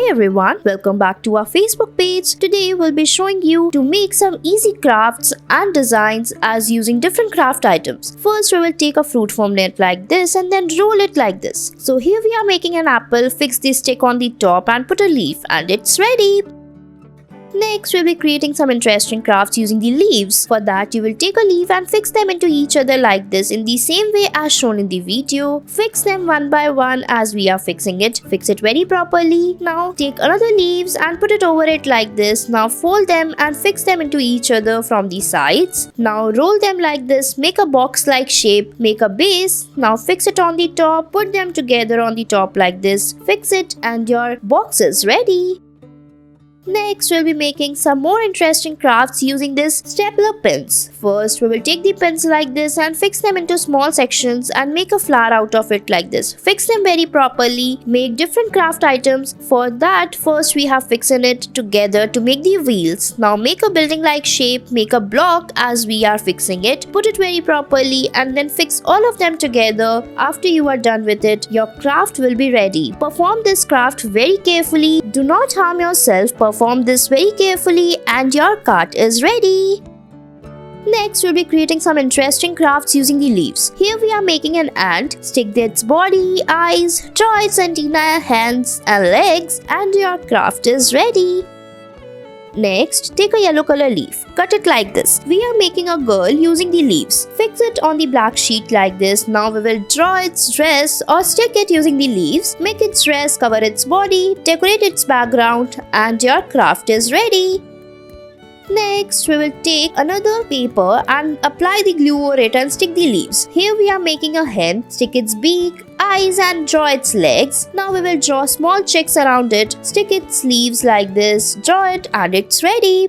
Hey everyone, welcome back to our Facebook page. Today we'll be showing you to make some easy crafts and designs as using different craft items. First we will take a fruit from net like this and then roll it like this. So here we are making an apple, fix the stick on the top and put a leaf and it's ready. Next, we'll be creating some interesting crafts using the leaves. For that, you will take a leaf and fix them into each other like this in the same way as shown in the video. Fix them one by one as we are fixing it. Fix it very properly. Now, take another leaves and put it over it like this. Now, fold them and fix them into each other from the sides. Now, roll them like this. Make a box-like shape. Make a base. Now, fix it on the top. Put them together on the top like this. Fix it and your box is ready. Next, we'll be making some more interesting crafts using this stapler pins. First, we will take the pins like this and fix them into small sections and make a flower out of it like this. Fix them very properly. Make different craft items. For that, first we have fixing it together to make the wheels. Now make a building like shape. Make a block as we are fixing it. Put it very properly and then fix all of them together. After you are done with it, your craft will be ready. Perform this craft very carefully. Do not harm yourself. Perform this very carefully and your cart is ready. Next, we'll be creating some interesting crafts using the leaves. Here we are making an ant. Stick its body, eyes, draw its antennae, hands and legs and your craft is ready. Next, take a yellow color leaf. Cut it like this. We are making a girl using the leaves. Fix it on the black sheet like this. Now we will draw its dress or stick it using the leaves. Make its dress, cover its body, decorate its background and your craft is ready. Next, we will take another paper and apply the glue over it and stick the leaves. Here we are making a hen. Stick its beak, eyes and draw its legs. Now we will draw small chicks around it. Stick its leaves like this, draw it and it's ready.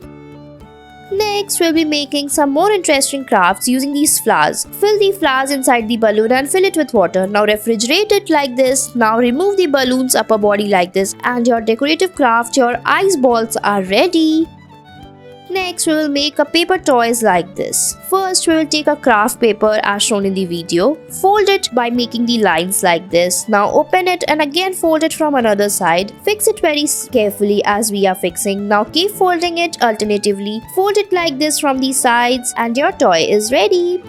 Next, we'll be making some more interesting crafts using these flowers. Fill the flowers inside the balloon and fill it with water. Now refrigerate it like this. Now remove the balloon's upper body like this and your decorative craft, your ice balls are ready. Next, we will make a paper toys like this. First, we will take a craft paper as shown in the video. Fold it by making the lines like this. Now open it and again fold it from another side. Fix it very carefully as we are fixing. Now keep folding it alternatively. Fold it like this from the sides and your toy is ready.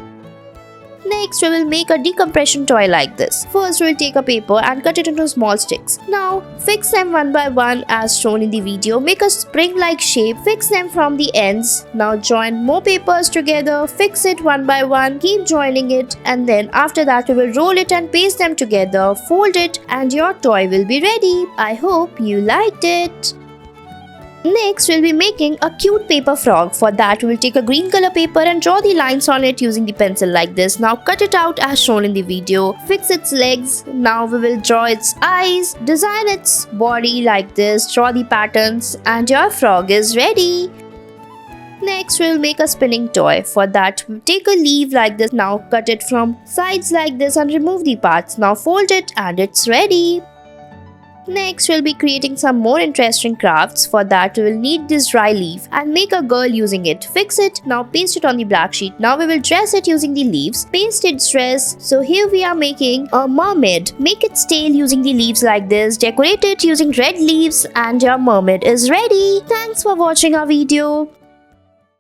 Next, we will make a decompression toy like this. First, we will take a paper and cut it into small sticks. Now, fix them one by one as shown in the video. Make a spring-like shape. Fix them from the ends. Now, join more papers together. Fix it one by one. Keep joining it. And then after that, we will roll it and paste them together. Fold it and your toy will be ready. I hope you liked it. Next, we'll be making a cute paper frog. For that, we will take a green color paper and draw the lines on it using the pencil like this. Now cut it out as shown in the video. Fix its legs. Now we will draw its eyes. Design its body like this. Draw the patterns and your frog is ready. Next, we will make a spinning toy. For that, we'll take a leaf like this. Now cut it from sides like this and remove the parts. Now fold it and it's ready. Next, we'll be creating some more interesting crafts. For that, we will need this dry leaf and make a girl using it. Fix it. Now paste it on the black sheet. Now we will dress it using the leaves. Paste its dress. So here we are making a mermaid. Make its tail using the leaves like this. Decorate it using red leaves and your mermaid is ready. Thanks for watching our video.